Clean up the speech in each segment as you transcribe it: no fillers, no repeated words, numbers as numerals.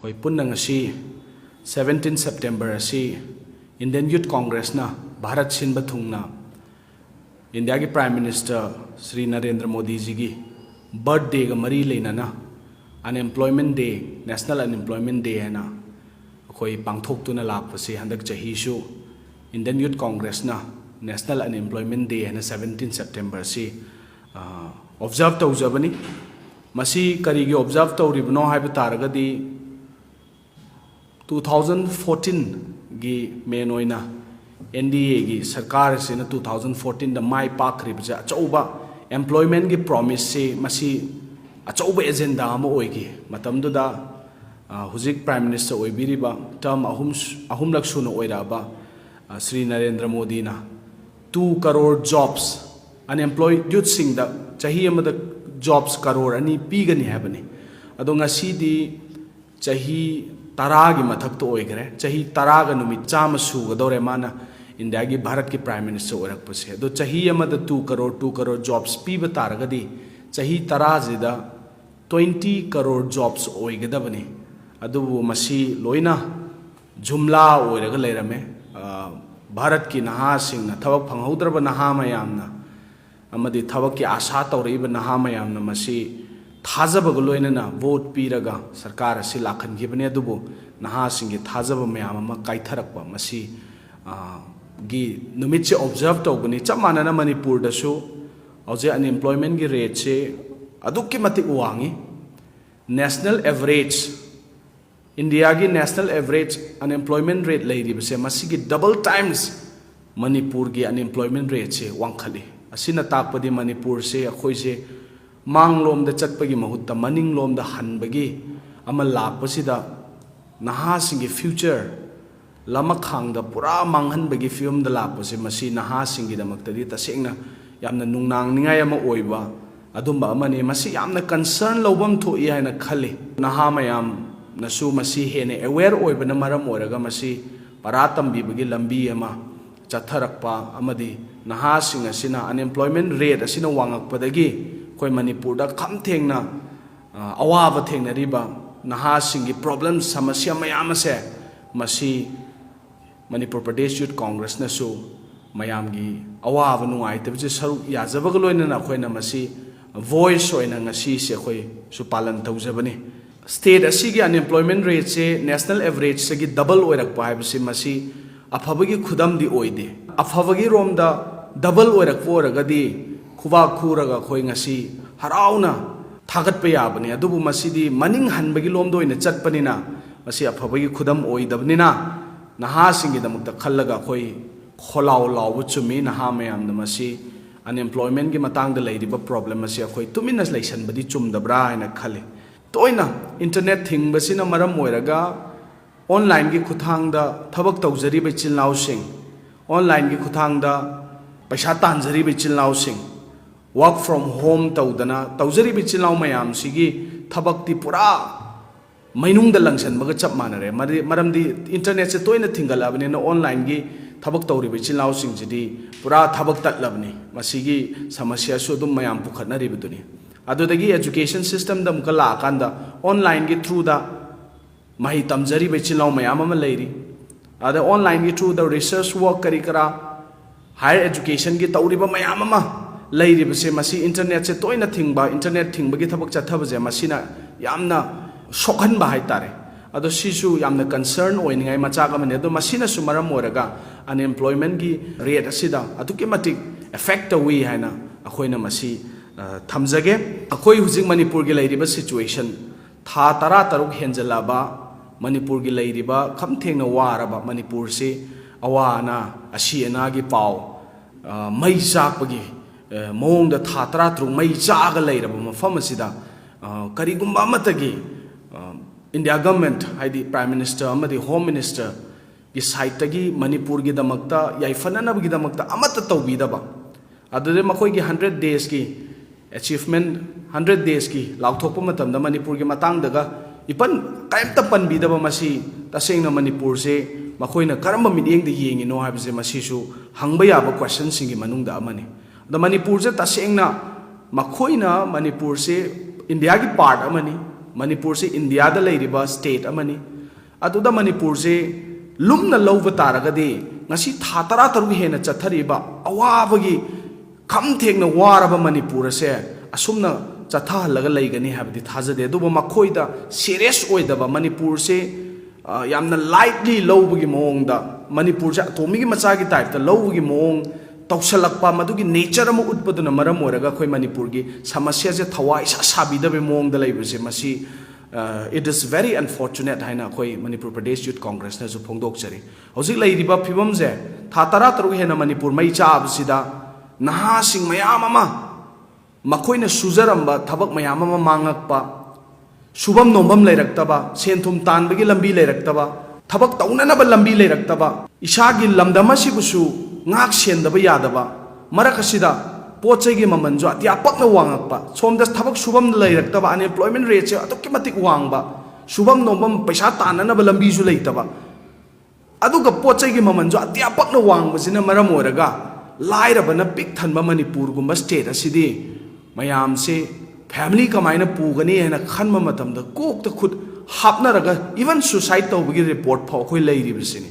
hoi punna ngasi 17 September asi Indian Youth Congress na Bharat sinba thungna India ki Prime Minister Sri Narendra Modi ji ki birthday ga mari leina na Unemployment Day, National Unemployment Day hai na hoi pangthok tu na lakpasi handak chahi shu Indian Youth Congress na National Unemployment Day hai na 17 September si observe tawjabani masi karigi observe tawribno haiba taragadi 2014 gi main oina NDA gi sarkar se na 2014 da mai pakri bja chauba employment gi promise se masi achauba agenda ama oigi matam du da huzik prime minister oibiriba term ahum lak suna oiraba Sri Narendra Modi na 2 crore jobs unemployed youth sing da chahi amada jobs crore ani pigani habani ado ngasi di chahi taragi mathak to oigre chahi taraga numit chama sugadore mana India gi Bharat ki Prime Minister orak pase do chahi amada 2 crore jobs piba taragadi chahi tarazida 20 crore jobs oigadabani adu masi loina jumla oiraga leirame Bharat ki naha singna thabak phanghodraba naha mayamna amadi thabak ki asha tawriba naha mayamna masi thajaba loina na vote piraga sarkar asi lakhan gibane adubu naha singi thajaba mayam ama kaitharakpa masi gi numit se observe tawbani chamana na Manipur da su auje unemployment gi rate se adukki matik wangi national average India gi national average unemployment rate lairi bse masi gi double times Manipur gi unemployment rate se wangkhali asina takpadi Manipur se akhoi se manglom da chatpagi mahutta maninglom da hanbagi ama lakpasida naha singi future lama khangda pura manghanbagi film da lakpase masi naha singi damaktadi tasengna yamna nungnang ningai ama oiba adumba amani masi yamna concern lobam thoi haina khali naha mayam nasu masi hene aware oibana maram oraga masi paratam bibagi lambi ama chatharakpa amadi naha sing asina unemployment rate asina wangakpadagi koi Manipur da kham thengna awaba thengna riba naha singi problems samasya mayam ase masi Manipur Pradesh Youth Congress na su mayam gi awaba nuai tabje saru yajabaga loina na khoina masi voice oina ngasi se khoi su palan tawjabani state asigi unemployment rate se national average se gi double oirak pa habsi masi afabagi khudam di oide afabagi rom da double oirak poragadi khuba khuraga khoi ngasi harauna thagat pa yabani adubu masidi maning hanbagi lom doina chatpanina masi afabagi khudam oidabnina naha singi damukta khallaga khoi kholaw law chumi naha mayam na masi unemployment gi matang da leiriba problem masi khoi tuminas leisan badi chumdabra ina khale toina internet thing basina maram moiraga online gi khuthang da thabak tawjari be chilnaw sing online gi khuthang da paisa tanjari be chilnaw sing work from home tawdana tawjari be chilnaw mayam sigi thabak ti pura mainung da langsan maga chap manare maram di internet se toina thingal abne na online gi thabak tawri be chilnaw sing jidi pura thabak tat labni masigi samasya su dum mayam pukhatna ri biduni adudagi education system da mukala akanda online gi through da mahi tamjari be chilnaw mayam ama leiri ada online gi through the research work kari kara higher education gi tawriba mayam ama leiri bese masi internet se toina thingba internet thingba gi thabak chathaba je masina yamna sokhan ba hai tare ado sisu yamna concern oiningai macha ga mane ado masina sumaram oraga unemployment gi rate asida atuki matik effect we haina akhoina masi thamjage akhoi hujing Manipur gi leiriba situation tha tara taruk henjalaba Manipur gi leiriba khamthengna waraba Manipur se awana asiana gi paw mai chakpagi mong da tha tara trung mai chaga leiraba mafam asida karigumba matagi India government haidi Prime Minister amadi Home Minister gi side tagi Manipur gi damakta yaifanana gi damakta amata tawbidaba adure makoi gi 100 days gi achievement 100 days ki lauthokpa matamda Manipur gi matang daga ipan kaimta panbidaba masi tasengna Manipur se makoina karamba mideng de yengi no habse masi su hangba yaba question singi manungda amani da Manipur se tasengna makoina Manipur se India ki part amani Manpur से India दा लेरिबा state अमनी अदुदा Manpur से लुमना लौबा तारगदी ngasi tha tara taru hena chathariba awabagi kham thengna waraba manipur se asumna chatha halaga leigani habdi thajade duba makhoida serious oidaba manipur se yamna lightly lowbagi moongda manipur ja atomi gi macha gi type ta lowbagi moong tawsalakpa madugi nature amu utpaduna maram oraga khoi manipur gi samasya je thawai sa sabidabe moongda leibase masi it is very unfortunate haina khoi Manipur Pradesh Youth Congress na ju phongdok chari hojik leiriba phibam je tha tara taru hena Manipur mai chaab sida naha sing mayam ama makhoina sujaramba thabak mayam ama mangakpa subam nombam leiraktaba senthum tanbagi lambi leiraktaba thabak taunanaba lambi leiraktaba isagi lamdama sibusu ngak sendaba yadaba marakasida पोचे की ममन जो अत्यापक वांगप सोमद थबक Shubham लेरक्तब unemployment rate से अतुक्की मतिक वांगब शुभम नोबम पैसा ताननब लंबीजु लेतब अदुगा पोचे की ममन जो अत्यापक वांगबसिना मरम ओरगा लाइरबना pick थनब Manipur गुम state असिदि मयाम से family कमायना पुगनी हैना खनम मतमद कोक त खुद हापनरगा इवन सुसाइड तौबगी रिपोर्ट फाव खोय लेरिबसिनी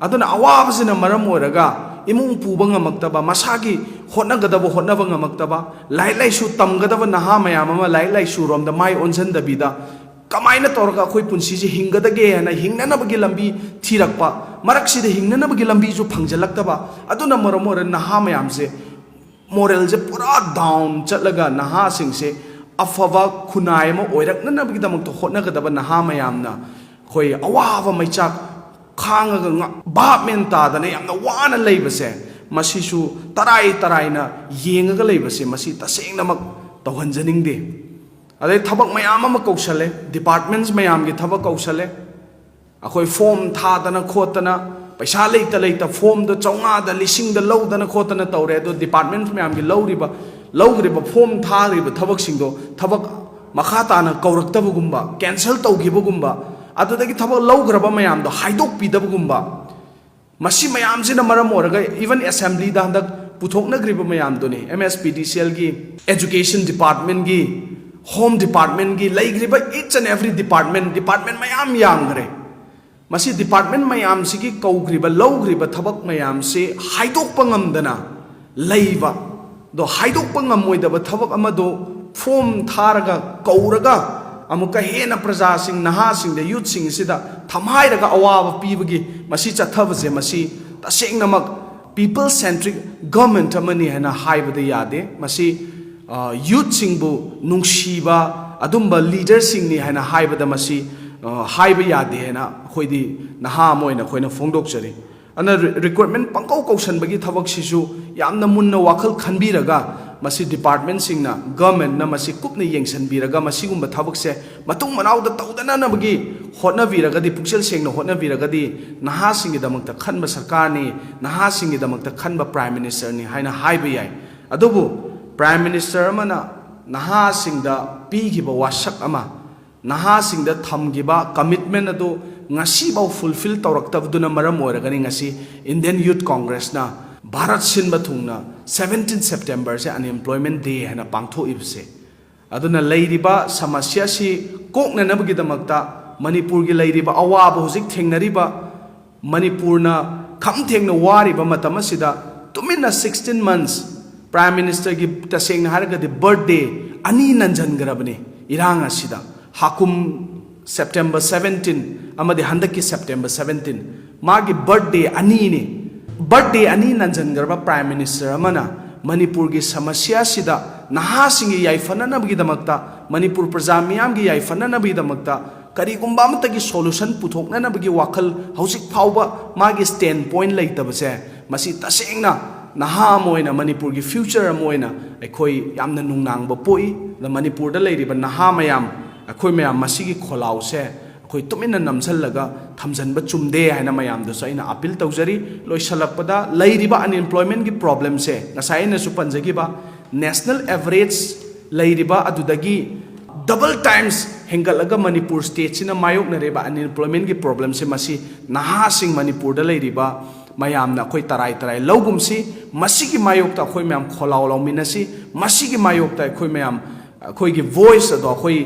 अदुना अवाबसिना मरम ओरगा इमुंग पुबा ngamактaba masagi hotnagadaba hotnaba ngamактaba lai lai su tamgadaba naha mayam ama lai lai su romda mai onsan dabida kamaina torga khoi punsi ji hingadage hana hingnanabagi lambi thirakpa maraksi de hingnanabagi lambi ju phangjalakaba aduna moromora naha mayam se moral je pura down chatlaga naha sing se afava khunai ma oiraknanabagi damak to hotnagadaba naha mayamna khoi awawa maichak खांगा बाप main तादने यामना वाना लेबसे मसीसु तराई तराइना येंगगा लेबसे मसी तसेंगनमक तौहनजनिंगदे अदे थबक मयाम अमा कौशले departments मयाम गे थबक कौशले अखोय form थादना खोतना पैसा लेता लेता form दो चौंगा the लिसिंग the लौदना खोतना तौरे दो departments मयाम गे लौरिबा form थारिबा थबक सिंगदो थबक मखा ताना कौरक्तबगुंबा कैंसल तौगिबगुंबा अदुदगी थबक लौग्रबा मयाम दो हाइदोक पिदबगुंबा मसी मयाम सिना मरम ओरगा इवन असेंबली दा हंदक पुथोकनग्रिबा मयाम दोने MSPDCL की एजुकेशन डिपार्टमेंट की होम डिपार्टमेंट की लेग्रिबा ईच एंड एवरी डिपार्टमेंट मयाम यांगरे मसी डिपार्टमेंट मयाम सिगी कौग्रिबा लौग्रिबा थबक मयाम से हाइदोकपा ngamdana leiba दो हाइदोकपा ngammoidaba थबक अमदो फॉर्म थारगा कौरगा अमुका हेना प्रजा सिंह नहा सिंह द यूथ सिंह सिदा थमाइरगा अवाब पीबगी मसी चथबसे मसी तसेंगनमक पीपल सेंट्रिक गवर्नमेंट अमनी हेना हाइबदे यादे मसी यूथ सिंहबु नुंगसीबा अदुंबा लीडर सिंह नि हेना हाइबदा मसी हाइब यादे हेना खोइदी नहा मोइना खोइना फोंदोकचरी अना रिक्वायरमेंट पंकौ कौशनबगी थबक सिसु यामना मुन्ना वाखल खनबीरगा मसी डिपार्टमेंट सिंगना गवर्नमेंट ना मसी कुपने येंगसनबीरगा मसीगुंबा थबकसे मतुंग मनाउदा तौदननबगी होटनबीरगदी पुक्सेल सेंगना होटनबीरगदी नहा सिंगीदमक्ता खनबा सरकारनी नहा सिंगीदमक्ता खनबा प्राइम मिनिस्टर नि हाइना हाइबा याय अदुबु प्राइम मिनिस्टर अमना नहा सिंगदा पीगिबा वासक अमा नहा सिंगदा थमगिबा कमिटमेंट अदु ngasi bau fulfill tawraktabduna maram oiragani ngasi Indian Youth Congress na Bharat Sinba thungna 17 September se unemployment day hana pangtho ibse aduna leiriba samasya si kokna nabagi damakta Manipur gi leiriba awaba hojik thengnariba Manipur na kham thengna wariba matam asida tumina 16 months Prime Minister gi tasengna harga the birthday ani nanjan garabne irang asida hakum September 17 amadi handaki September 17 magi birthday ani ne birthday ani nanjan garba Prime Minister amana Manipur gi samasya sida naha singi yaifanana bagi damakta Manipur praja miyam gi yaifanana bagi damakta kari gumba amtagi solution puthokna na bagi wakhal hausik phauba magi standpoint leitabase masi tasengna naha moina Manipur gi future moina ekhoi yamna nungnangba poi the Manipur da leiriba naha mayam अखोई ma'am मसीगी खोलाव से अखोई तुमिन नमसलगा थमजनब चुमदे हैना मैम दो सैना अपील तौजरी लोइसलपदा लैरिबा अनएम्प्लॉयमेंट की प्रॉब्लम से नसाइना सु पंजगिबा नेशनल एवरेज लैरिबा अदुदगी डबल टाइम्स हेंगलगा मणिपुर स्टेट सिना मायोकनरेबा अनएम्प्लॉयमेंट की प्रॉब्लम से मसी नहा सिंह मणिपुर दा लैरिबा मैम अखोई तराई तराई लौगुमसी मसीगी मायोकता अखोई मैम खोलाव लौमिनसी मसीगी मायोकता अखोई मैम ꯑꯩꯈꯣꯏꯒꯤ ꯚꯣꯏꯁ ꯑꯗꯣ ꯑꯩꯈꯣꯏ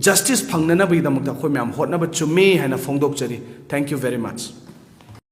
ꯖꯁꯇꯤꯁ ꯐꯪꯅꯅꯕꯒꯤꯗꯃꯛꯇ ꯑꯩꯈꯣꯏ ꯃꯌꯥꯝ ꯍꯣꯠꯅꯕ ꯆꯨꯝꯃꯤ ꯍꯥꯏꯅ ꯐꯣꯡꯗꯣꯛꯆꯔꯤ ꯊꯦꯡꯛ ꯌꯨ ꯚꯦꯔꯤ ꯃꯆ